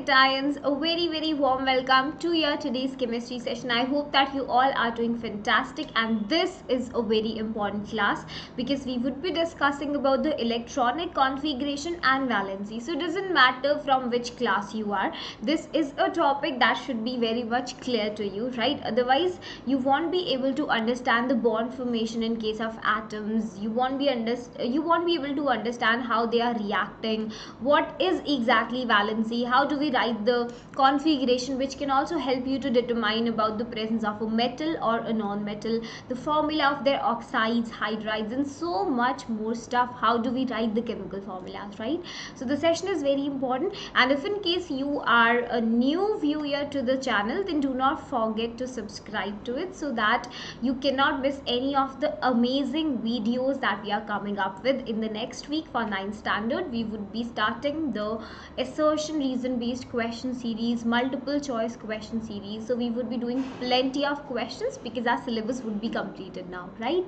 Cations, a very warm welcome to your today's chemistry session. I hope that you all are doing fantastic, and this is a very important class because we would be discussing about the electronic configuration and valency. So it doesn't matter from which class you are, this is a topic that should be very much clear to you, right? Otherwise you won't be able to understand the bond formation in case of atoms. You won't be able to understand how they are reacting, what is exactly valency, how do we write the configuration, which can also help you to determine about the presence of a metal or a non-metal, the formula of their oxides, hydrides, and so much more stuff. How do we write the chemical formulas, right? So the session is very important, and if in case you are a new viewer to the channel, then do not forget to subscribe to it so that you cannot miss any of the amazing videos that we are coming up with. In the next week for 9th standard, we would be starting the assertion reason based question series, multiple choice question series. So we would be doing plenty of questions because our syllabus would be completed now, right?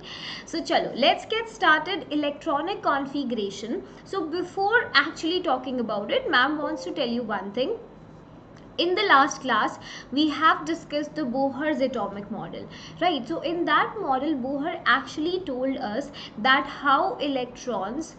So chalo, let's get started. Electronic configuration. So before actually talking about it, ma'am wants to tell you one thing. In the last class we have discussed the Bohr's atomic model, right? So in that model, Bohr actually told us that how electrons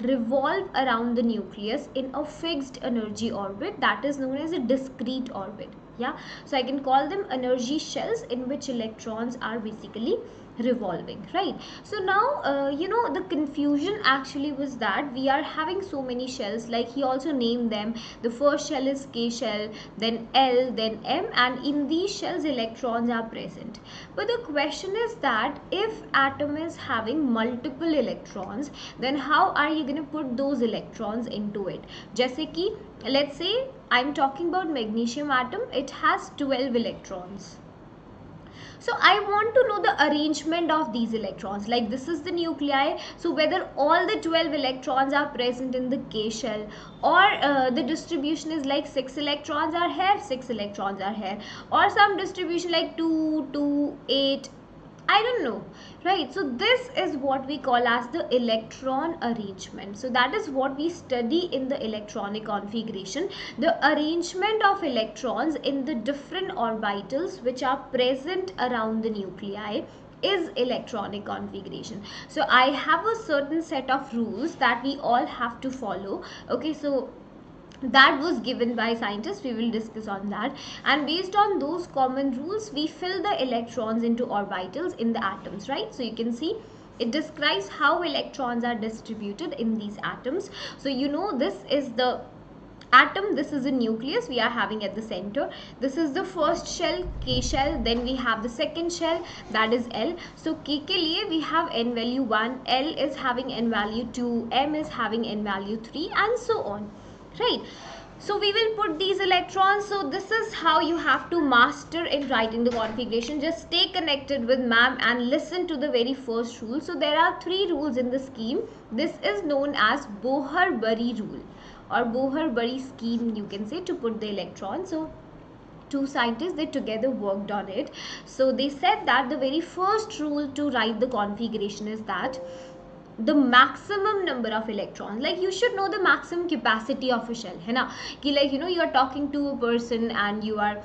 revolve around the nucleus in a fixed energy orbit that is known as a discrete orbit. Yeah, so I can call them energy shells in which electrons are basically revolving, right? So now the confusion actually was that we are having so many shells, like he also named them. The first shell is K shell, then L, then M, and in these shells electrons are present. But the question is that if atom is having multiple electrons, then how are you going to put those electrons into it? Jaise ki, let's say I'm talking about magnesium atom, it has 12 electrons. So I want to know the arrangement of these electrons. Like this is the nuclei. So whether all the 12 electrons are present in the K shell, or the distribution is like 6 electrons are here, 6 electrons are here, or some distribution like 2, 2, 8. I don't know, right? So this is what we call as the electron arrangement. So that is what we study in the electronic configuration, the arrangement of electrons in the different orbitals which are present around the nuclei is electronic configuration. So I have a certain set of rules that we all have to follow. Okay, so that was given by scientists. We will discuss on that, and based on those common rules we fill the electrons into orbitals in the atoms, right? So you can see it describes how electrons are distributed in these atoms. So this is the atom, this is a nucleus we are having at the center. This is the first shell, K shell. Then we have the second shell, that is L. So K ke liye we have n value 1, L is having n value 2, M is having n value 3, and so on, right? So we will put these electrons. So this is how you have to master in writing the configuration. Just stay connected with ma'am and listen to the very first rule. So there are 3 rules in the scheme. This is known as Bohr-Bury rule, or Bohr-Bury scheme, you can say, to put the electrons. So 2 scientists, they together worked on it. So they said that the very first rule to write the configuration is that the maximum number of electrons, like you should know the maximum capacity of a shell, है ना? कि like you are talking to a person and you are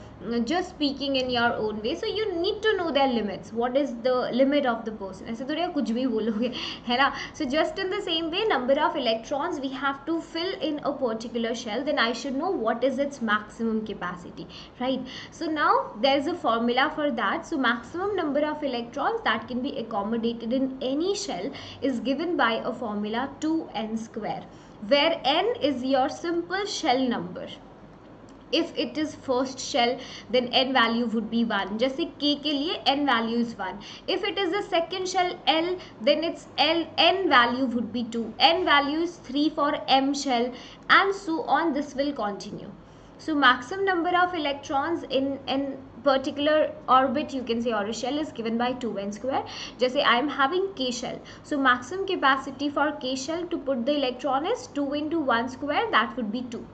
just speaking in your own way, so you need to know their limits. What is the limit of the person? ऐसे तो यार कुछ भी बोलोगे, है ना? So just in the same way, number of electrons we have to fill in a particular shell, then I should know what is its maximum capacity, right? So now there is a formula for that. So maximum number of electrons that can be accommodated in any shell is given by a formula 2n square, where n is your simple shell number. If it is first shell, then n value would be 1. Just say K ke liye n value is 1. If it is the second shell L, then its n value would be 2. N value is 3 for M shell, and so on. This will continue. So maximum number of electrons in particular orbit, you can say, or a shell, is given by 2n square. Just say I am having K shell. So maximum capacity for K shell to put the electron is 2 into 1 square, that would be 2.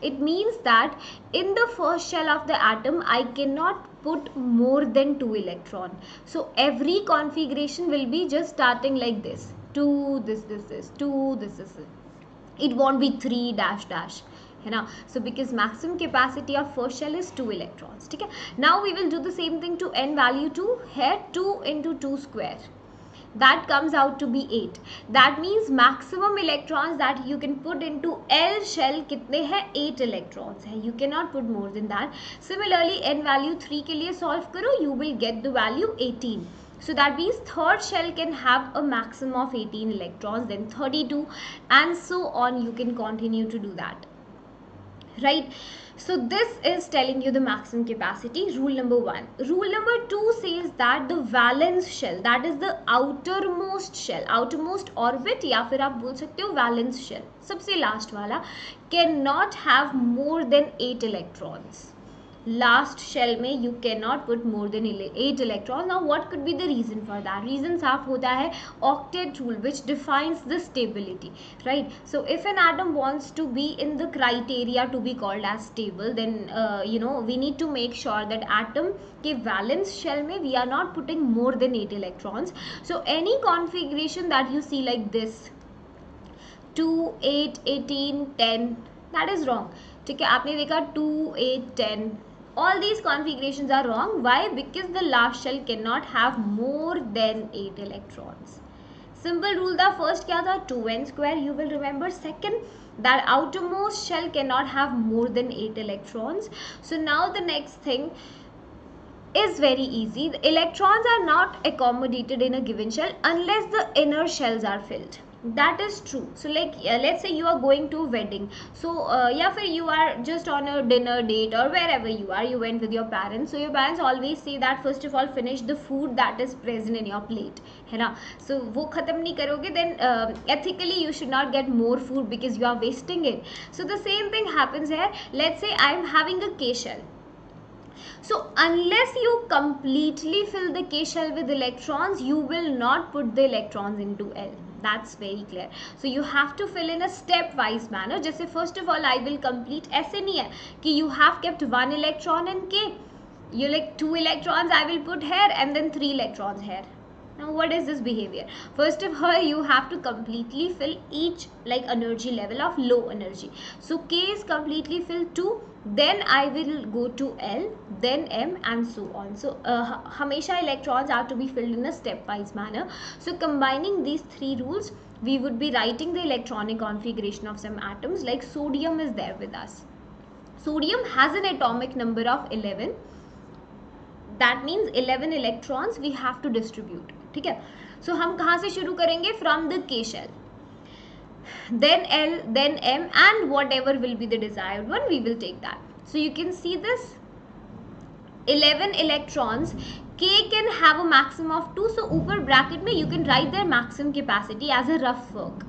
It means that in the first shell of the atom I cannot put more than 2 electron. So every configuration will be just starting like this: 2, this, 2, this. It won't be 3 dash dash. है ना. So because maximum capacity of first shell is 2 electrons. ठीक है. Now we will do the same thing to n value 2. Here 2 into 2 square, that comes out to be 8. That means maximum electrons that you can put into L shell कितने हैं, 8 electrons है. You cannot put more than that. Similarly n value 3 के लिए solve करो, you will get the value 18. So that means third shell can have a maximum of 18 electrons, then 32, and so on. You can continue to do that, right? So this is telling you the maximum capacity, rule number 1. Rule number 2 says that the valence shell, that is the outermost shell, outermost orbit, या फिर आप बोल सकते हो valence shell, सबसे last वाला, cannot have more than 8 electrons. Last shell में you cannot put more than 8 electrons. Now what could be the reason for that? Reason साफ होता है octet rule, which defines the stability, right? So if an atom wants to be in the criteria to be called as stable, then we need to make sure that atom के valence shell में we are not putting more than 8 electrons. So any configuration that you see like this, 2, 8, 18, 10, that is wrong. ठीक है, आपने देखा 2, 8, 10, all these configurations are wrong. Why? Because the last shell cannot have more than 8 electrons. Simple rule था. First क्या था, 2n square, you will remember. Second, that outermost shell cannot have more than 8 electrons. So now the next thing is very easy. The electrons are not accommodated in a given shell unless the inner shells are filled. That is true. So like let's say you are going to a wedding, so या फिर you are just on a dinner date or wherever you are, you went with your parents. So your parents always say that first of all finish the food that is present in your plate, है ना. So वो खत्म नहीं करोगे, then ethically you should not get more food because you are wasting it. So the same thing happens here. Let's say I am having a K shell. So unless you completely fill the K shell with electrons, you will not put the electrons into L. That's very clear. So you have to fill in a stepwise manner. जैसे first of all I will complete, ऐसे नहीं है कि you have kept 1 electron in K. You like 2 electrons I will put here and then 3 electrons here. Now what is this behavior? First of all you have to completely fill each like energy level of low energy. So K is completely filled 2, then I will go to L, then M, and so on. So हमेशा electrons are to be filled in a stepwise manner. So combining these 3 rules, we would be writing the electronic configuration of some atoms. Like sodium is there with us. Sodium has an atomic number of 11. That means 11 electrons we have to distribute. ठीक है. So हम कहाँ से शुरू करेंगे? From the K shell, then L, then M, and whatever will be the desired one, we will take that. So you can see this 11 electrons. K can have a maximum of 2. So ऊपर bracket में you can write their maximum capacity as a rough work,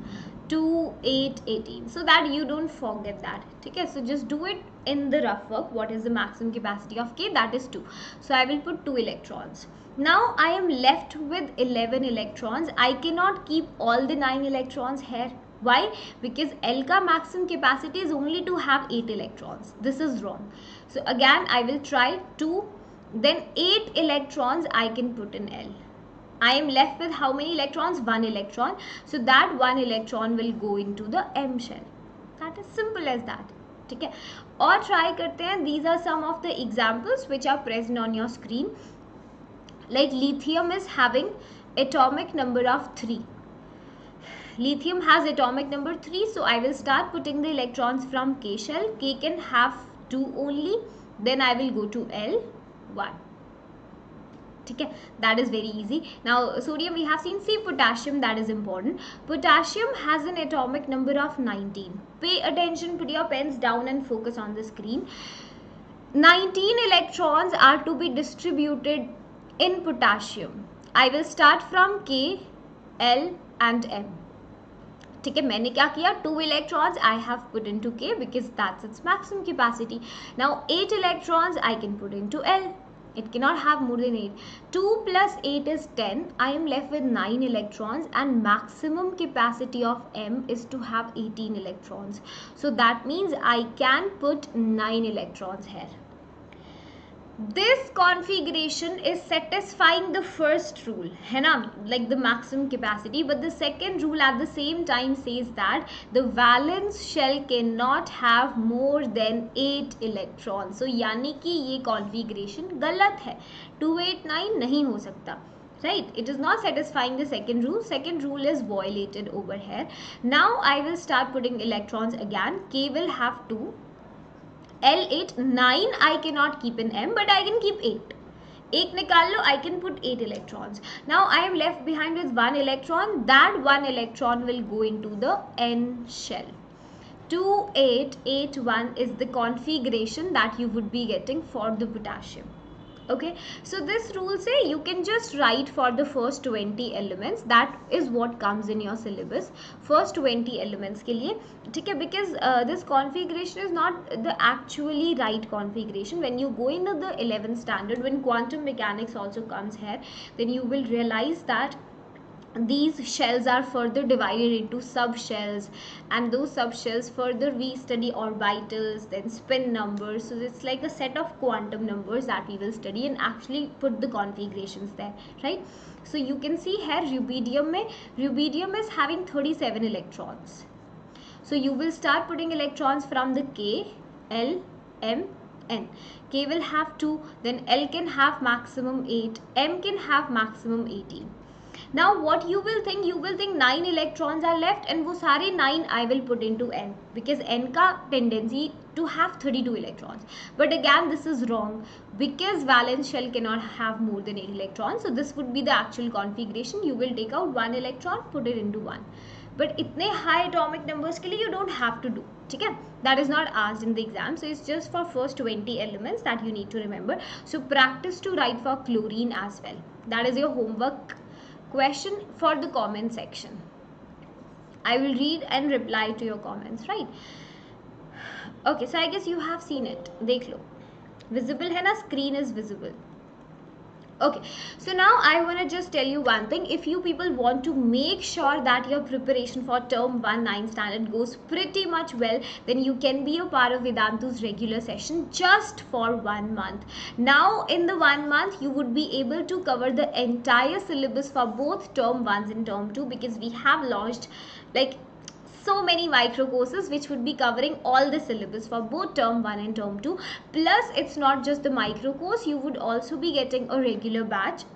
2, 8, 18, so that you don't forget that. Okay, so just do it in the rough work. What is the maximum capacity of K? That is 2. So I will put 2 electrons. Now I am left with 11 electrons. I cannot keep all the 9 electrons here. Why? Because L ka maximum capacity is only to have 8 electrons. This is wrong. So again I will try 2, then 8 electrons I can put in L. I am left with how many electrons? 1 electron. So that 1 electron will go into the M shell. That is simple as that. ठीक है. और try करते हैं. These are some of the examples which are present on your screen. Like lithium is having atomic number of 3. Lithium has atomic number 3. So I will start putting the electrons from K shell. K can have 2 only. Then I will go to L, 1. Okay, that is very easy. Now sodium we have seen. See potassium, that is important. Potassium has an atomic number of 19. Pay attention, put your pens down and focus on the screen. 19 electrons are to be distributed in potassium. I will start from K, L and M. ठीक है, मैंने क्या किया? 2 electrons I have put into K because that's its maximum capacity. Now 8 electrons I can put into L. It cannot have more than 8. 2 plus 8 is 10. I am left with 9 electrons and maximum capacity of M is to have 18 electrons. So that means I can put 9 electrons here. this configuration is satisfying the first rule, है ना, like the maximum capacity, but the second rule at the same time says that the valence shell cannot have more than 8 electrons. So यानी कि ये configuration गलत है, 289 नहीं हो सकता. Right, it is not satisfying the second rule. Second rule is violated over here. Now I will start putting electrons again. K will have 2, L8, 9 I cannot keep in M, but I can keep 8. 8 nikal lo, I can put 8 electrons. Now I am left behind with 1 electron. That 1 electron will go into the N shell. 2881 is the configuration that you would be getting for the potassium. Okay, so this rule say you can just write for the first 20 elements. That is what comes in your syllabus, first 20 elements के लिए, ठीक है, because this configuration is not the actually right configuration. When you go into the 11th standard, when quantum mechanics also comes here, then you will realize that these shells are further divided into sub shells, and those sub shells further we study orbitals, then spin numbers. So it's like a set of quantum numbers that we will study and actually put the configurations there, right? So you can see here rubidium is having 37 electrons. So you will start putting electrons from the K, L, M, N. K will have 2, then L can have maximum 8, M can have maximum 18. Now what you will think 9 electrons are left, and वो सारे 9 I will put into N, because N का tendency to have 32 electrons. But again this is wrong, because valence shell cannot have more than 8 electrons. So this would be the actual configuration. You will take out 1 electron, put it into 1. But इतने high atomic numbers के लिए you don't have to do, ठीक है, that is not asked in the exam. So it's just for first 20 elements that you need to remember. So practice to write for chlorine as well. That is your homework question for the comment section. I will read and reply to your comments, right? Okay, so I guess you have seen it. देख लो, visible है ना, screen is visible. Okay, so now I want to just tell you one thing. If you people want to make sure that your preparation for term 1 9 standard goes pretty much well, then you can be a part of Vedantu's regular session just for 1 month. Now in the 1 month you would be able to cover the entire syllabus for both term 1s and term 2, because we have launched like so many micro courses which would be covering all the syllabus for both term 1 and term 2. Plus it's not just the micro course, you would also be getting a regular batch,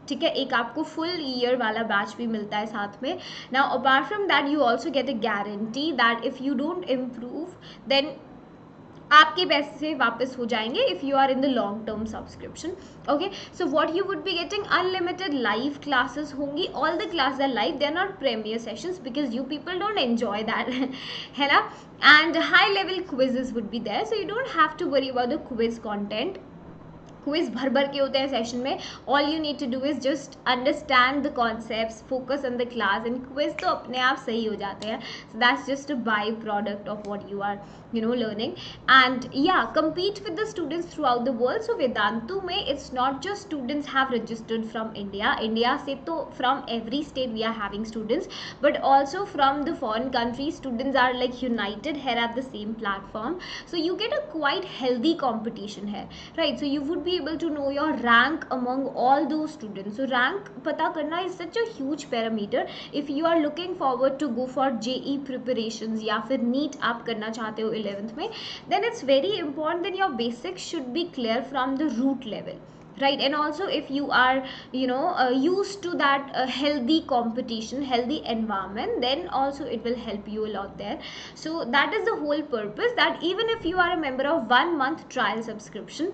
ठीक है, एक आपको full year वाला batch भी मिलता है साथ में. Now apart from that you also get a guarantee that if you don't improve then आपके पैसे वापस हो जाएंगे if you are in the long term subscription. Okay, so what you would be getting unlimited live classes होंगी. All the class are live, they are not premier sessions because you people don't enjoy that, है ना. And high level quizzes would be there, so you don't have to worry about the quiz content. Quiz भर भर के होते हैं session में. All you need to do is just understand the concepts, focus on the class, and quiz तो अपने आप सही हो जाते हैं. So that's just a byproduct of what you are learning. And yeah, compete with the students throughout the world. So Vedantu mein it's not just students have registered from India se to from every state we are having students, but also from the foreign countries students are like united here at the same platform. So you get a quite healthy competition here, right? So you would be able to know your rank among all those students. So rank pata karna is such a huge parameter. If you are looking forward to go for JE preparations या फिर NEET आप करना चाहते हो 11th में, then it's very important that your basics should be clear from the root level, right? And also if you are used to that healthy competition, healthy environment, then also it will help you a lot there. So that is the whole purpose, that even if you are a member of 1 month trial subscription,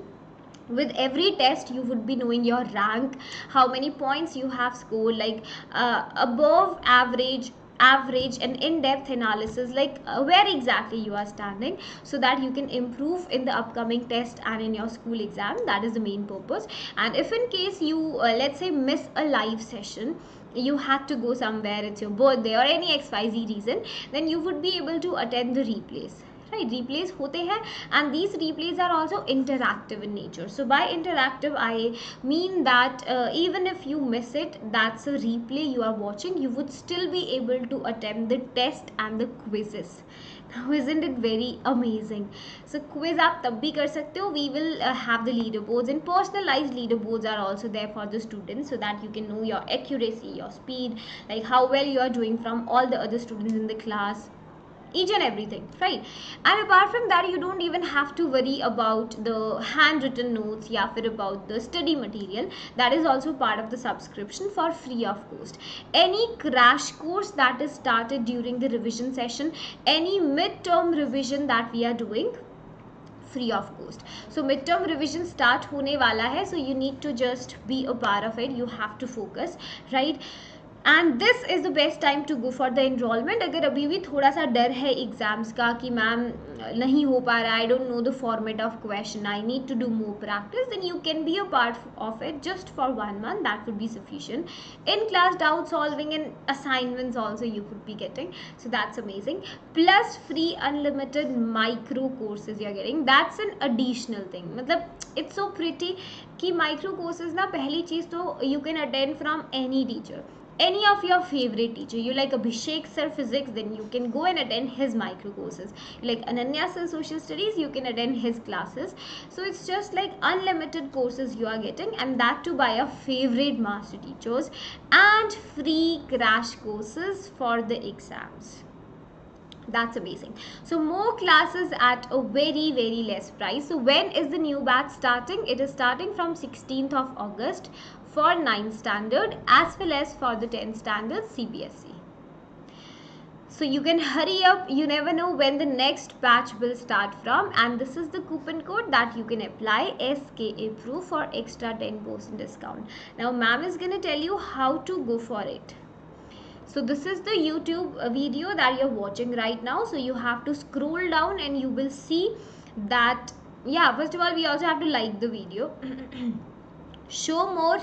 with every test you would be knowing your rank, how many points you have scored, like above average and in-depth analysis, like where exactly you are standing, so that you can improve in the upcoming test and in your school exam. That is the main purpose. And if in case you let's say miss a live session, you had to go somewhere, it's your birthday or any XYZ reason, then you would be able to attend the replays, right? Replays होते हैं, and these replays are also interactive in nature. So by interactive I mean that even if you miss it, that's a replay you are watching, you would still be able to attempt the test and the quizzes. Now isn't it very amazing? So quiz आप तब भी कर सकते हो. We will have the leaderboards, and personalized leaderboards are also there for the students, so that you can know your accuracy, your speed, like how well you are doing from all the other students in the class, each and everything, right? And apart from that, you don't even have to worry about the handwritten notes, या फिर about the study material. That is also part of the subscription for free of cost. Any crash course that is started during the revision session, any mid-term revision that we are doing, free of cost. So midterm revision start होने वाला है, so you need to just be a part of it, you have to focus, right? And this is the best time to go for the enrolment. अगर अभी भी थोड़ा सा डर है एग्जाम्स का कि मैम नहीं हो पा रहा, I don't know the format of question, I need to do more practice, then you can be a part of it just for 1 month. That would be sufficient. In class doubt solving and assignments also you would be getting, so that's amazing. Plus free unlimited micro courses you are getting, that's an additional thing. मतलब it's so pretty कि micro courses ना, पहली चीज़ तो you can attend from any teacher, any of your favorite teacher. You like Abhishek sir physics, then you can go and attend his micro courses. You like Ananya sir social studies, you can attend his classes. So it's just like unlimited courses you are getting, and that too by your favorite master teachers, and free crash courses for the exams. That's amazing. So more classes at a very very less price. So when is the new batch starting? It is starting from 16th of August for 9th standard as well as for the 10th standard CBSE. So you can hurry up, you never know when the next batch will start from, and this is the coupon code that you can apply, SKAPRO, for extra 10% discount. Now ma'am is going to tell you how to go for it. So this is the YouTube video that you're watching right now. So you have to scroll down and you will see that, yeah, first of all we also have to like the video. Show more.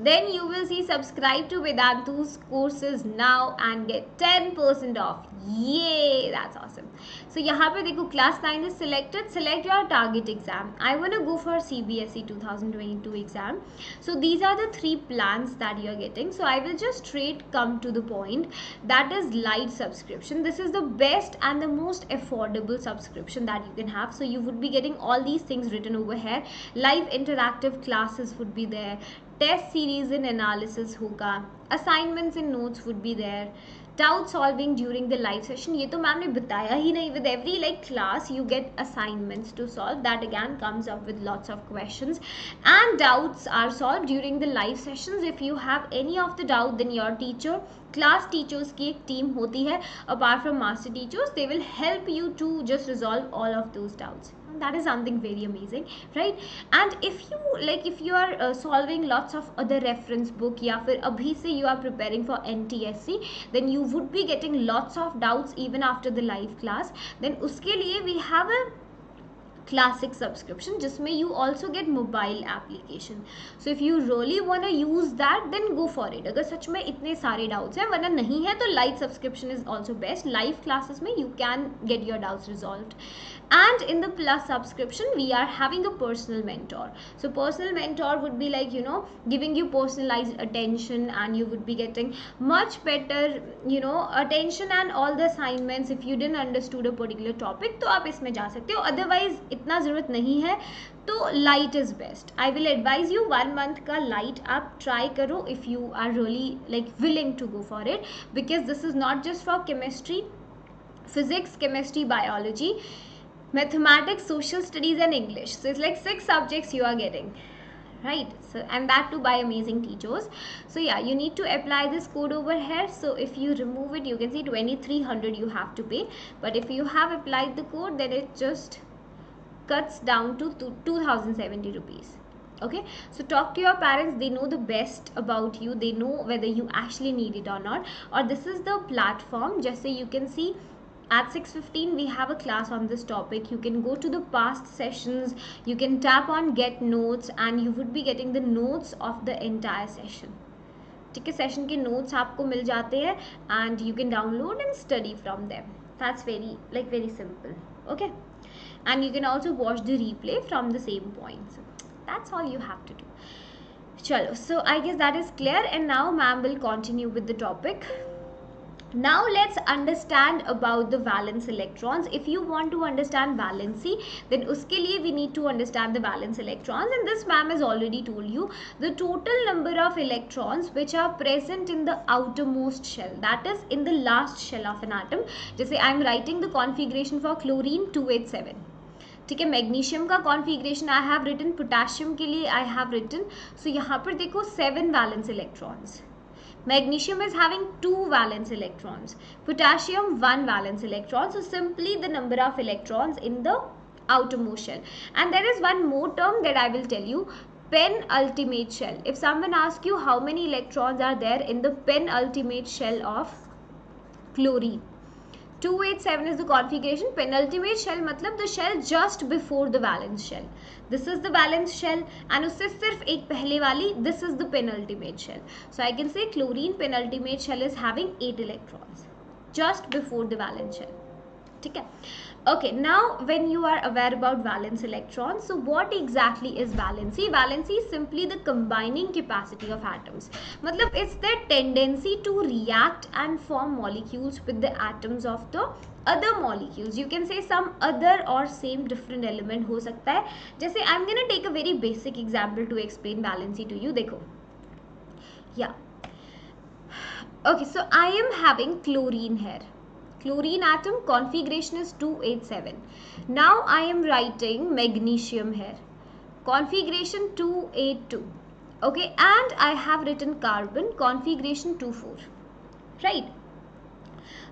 Then you will see subscribe to Vedantu's courses now and get 10% off. Yay, that's awesome. So यहाँ पे देखो class 9 is selected. Select your target exam. I want to go for CBSE 2022 exam. So these are the 3 plans that you are getting. So I will just straight come to the point. That is light subscription. This is the best and the most affordable subscription that you can have. So you would be getting all these things written over here. Live interactive classes would be there. Test series and analysis होगा, assignments and notes would be there, doubt solving during the live session. ये तो ma'am ने बताया ही नहीं. With every like class you get assignments to solve, that again comes up with lots of questions, and doubts are solved during the live sessions. If you have any of the doubt, then your teacher, class teachers की एक team होती है apart from master teachers, they will help you to just resolve all of those doubts. That is something very amazing, right? And if you like, if you are solving lots of other reference book, या फिर अभी से you are preparing for NTSC, then you would be getting lots of doubts even after the live class. Then उसके लिए we have a classic subscription जिसमें you also get mobile application. So if you really want to use that, then go for it. अगर सच में इतने सारे doubts हैं, वरना नहीं है तो light subscription is also best. Live classes में you can get your doubts resolved. And in the plus subscription we are having a personal mentor. So personal mentor would be like, you know, giving you personalized attention, and you would be getting much better, you know, attention and all the assignments. If you didn't understood a particular topic तो आप इसमें जा सकते हो, otherwise इतना ज़रूरत नहीं है तो light is best. I will advise you 1 month का light आप try करो if you are really like willing to go for it, because this is not just for chemistry, physics, chemistry, biology, mathematics, social studies and English. So it's like 6 subjects you are getting, right? So, and that too by amazing teachers. So yeah, you need to apply this code over here. So if you remove it, you can see 2300 you have to pay, but if you have applied the code, then it just cuts down to 2070 rupees. Okay, so talk to your parents, they know the best about you, they know whether you actually need it or not. Or this is the platform, just so you can see at 6:15 we have a class on this topic. You can go to the past sessions, you can tap on get notes, and you would be getting the notes of the entire session. ठीक है, session के notes आपको मिल जाते हैं and you can download and study from them. That's very simple. Okay, and you can also watch the replay from the same points. That's all you have to do. Chalo, so I guess that is clear, and now ma'am will continue with the topic. Now let's understand about the valence electrons. If you want to understand valency, then uske liye we need to understand the valence electrons, and this ma'am has already told you the total number of electrons which are present in the outermost shell, that is in the last shell of an atom. जैसे I am writing the configuration for chlorine 287. ठीक है, magnesium का configuration I have written, potassium के लिए आई have written. सो यहाँ पर देखो 7 valence electrons. Magnesium is having 2 valence electrons, potassium 1 valence electron. So simply the number of electrons in the outermost shell. And there is one more term that I will tell you, penultimate shell. If someone asks you how many electrons are there in the penultimate shell of chlorine, 287 is the configuration. Penultimate shell मतलब the shell just before the valence shell. This is the valence shell and उससे सिर्फ एक पहले वाली, this is the penultimate shell. So I can say chlorine penultimate shell is having 8 electrons just before the valence shell. ठीक है. Okay, now when you are aware about valence electrons, so what exactly is valency? Valency is simply the combining capacity of atoms. मतलब it's their tendency to react and form molecules with the atoms of the other molecules. You can say some other or same different element हो सकता है. जैसे I'm gonna take a very basic example to explain valency to you. देखो, yeah. Okay, so I am having chlorine here. Chlorine atom configuration is 287. Now I am writing magnesium here. Configuration 282. Okay, and I have written carbon configuration 24. Right?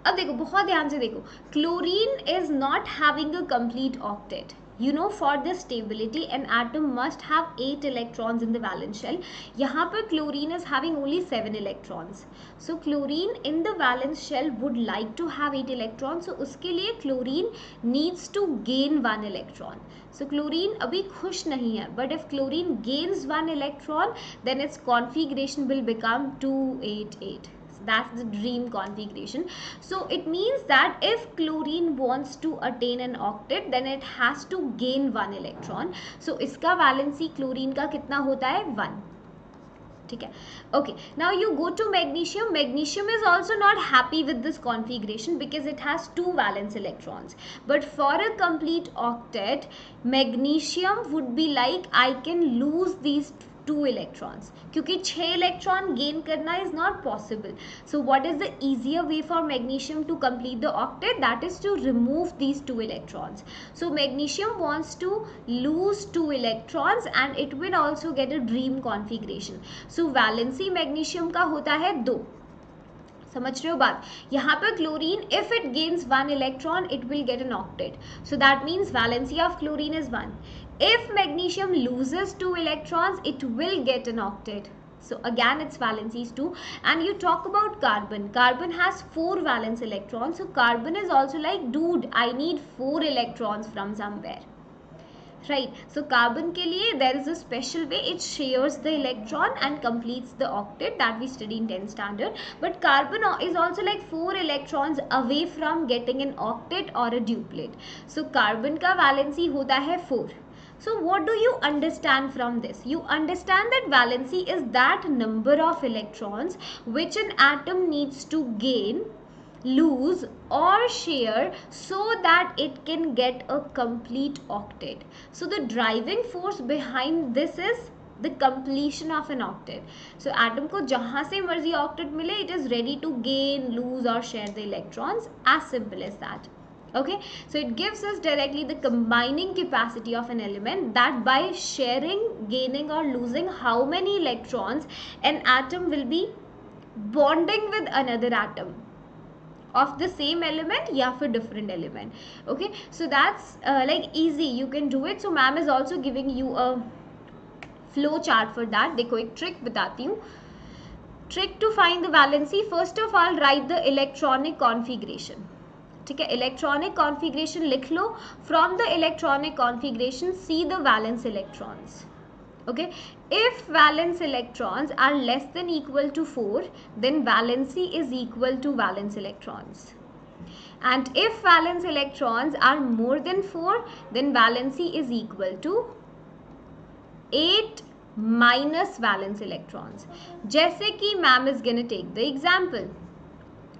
अब देखो, बहुत ध्यान से देखो, chlorine is not having a complete octet. You know, for the stability an atom must have 8 electrons in the valence shell. यहाँ पर chlorine is having only 7 electrons. So chlorine in the valence shell would like to have 8 electrons. So उसके लिए chlorine needs to gain 1 electron. So chlorine अभी खुश नहीं है, but if chlorine gains 1 electron, then its configuration will become 288. That's the dream configuration. So it means that if chlorine wants to attain an octet, then it has to gain 1 electron. So इसका valency chlorine का कितना होता है? 1. ठीक है. Okay, now you go to magnesium. Magnesium is also not happy with this configuration because it has 2 valence electrons. But for a complete octet, magnesium would be like, I can lose these 2 electrons क्योंकि 6 electron gain करना is not possible. So what is the easier way for magnesium to complete the octet? That is to remove these 2 electrons. So magnesium wants to lose 2 electrons and it will also get a dream configuration. So valency magnesium का होता है 2. समझ रहे हो बात? यहाँ पर chlorine, if it gains 1 electron, it will get an octet. So that means valency of chlorine is 1. If magnesium loses 2 electrons, it will get an octet. So again its valency is 2. And you talk about carbon. Carbon has 4 valence electrons. So carbon is also like, dude, I need 4 electrons from somewhere. Right, so carbon के लिए there is a special way, it shares the electron and completes the octet that we study in 10th standard. But carbon is also like 4 electrons away from getting an octet or a duplet. So carbon का valency होता है 4. So what do you understand from this? You understand that valency is that number of electrons which an atom needs to gain, lose or share so that it can get a complete octet. So the driving force behind this is the completion of an octet. So atom को जहाँ से मर्जी octet मिले, it is ready to gain, lose or share the electrons. As simple as that. Okay, so it gives us directly the combining capacity of an element, that by sharing, gaining or losing how many electrons an atom will be bonding with another atom of the same element या फिर different element. Okay, so that's like easy, you can do it. So ma'am is also giving you a flow chart for that. देखो एक trick बताती हूँ. Trick to find the valency. First of all, write the electronic configuration. ठीक है, electronic configuration लिख लो. From the electronic configuration see the valence electrons. Okay, if valence electrons are less than equal to 4, then valency is equal to valence electrons. And if valence electrons are more than 4, then valency is equal to 8 minus valence electrons. जैसे कि ma'am is gonna take the example.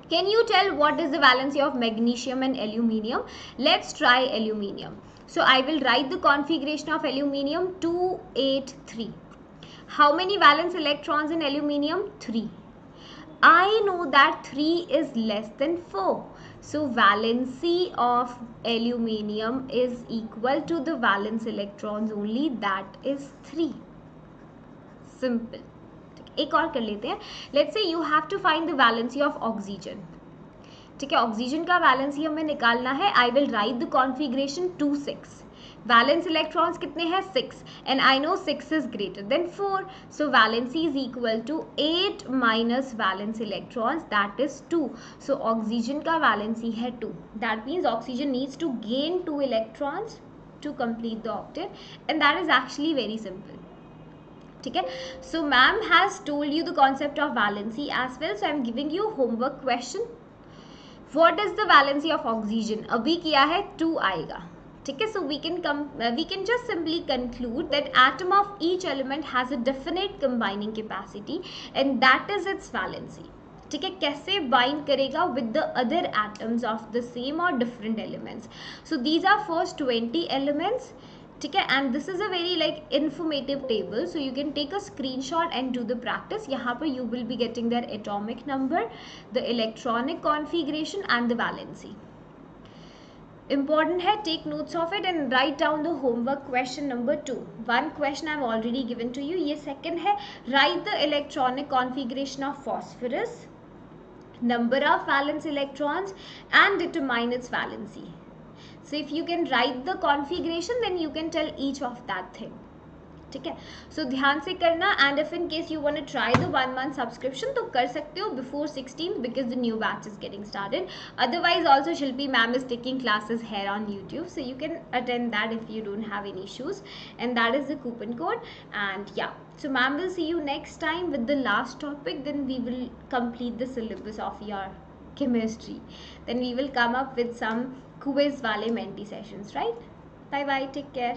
Can you tell what is the valency of magnesium and aluminium? Let's try aluminium. So I will write the configuration of aluminium 283. How many valence electrons in aluminium? 3. I know that 3 is less than 4. So valency of aluminium is equal to the valence electrons only, that is 3. Simple. एक और कर लेते हैं. Let's say you have to find the valency of oxygen. ठीक है, oxygen का valency हमें निकालना है. I will write the configuration 2-6. Valence electrons कितने हैं? 6. And I know 6 is greater than 4. So valency is equal to 8 minus valence electrons, that is 2. So oxygen का valency है 2. That means oxygen needs to gain 2 electrons to complete the octet, and that is actually very simple. ठीक है, so ma'am has told you the concept of valency as well. So I am giving you homework question. What is the valency of oxygen? अभी किया है 2 आएगा. ठीक है, so we can just simply conclude that atom of each element has a definite combining capacity and that is its valency. ठीक है, कैसे bind करेगा with the other atoms of the same or different elements. So these are first 20 elements. ठीक है, and this is a very like informative table, so you can take a screenshot and do the practice. यहाँ पर you will be getting their atomic number, the electronic configuration and the valency. Important है, take notes of it and write down the homework question number 2. One question I have already given to you. ये second है, write the electronic configuration of phosphorus, number of valence electrons and determine its valency. So if you can write the configuration, then you can tell each of that thing. ठीक है, so ध्यान से करना. and if in case you want to try the 1 month subscription तो कर सकते हो before 16th because the new batch is getting started. Otherwise also Shilpi ma'am is taking classes here on YouTube, so you can attend that if you don't have any issues, and that is the coupon code. And yeah, so ma'am will see you next time with the last topic, then we will complete the syllabus of your chemistry. Then we will come up with some quiz wale menti sessions, right? Bye bye, take care.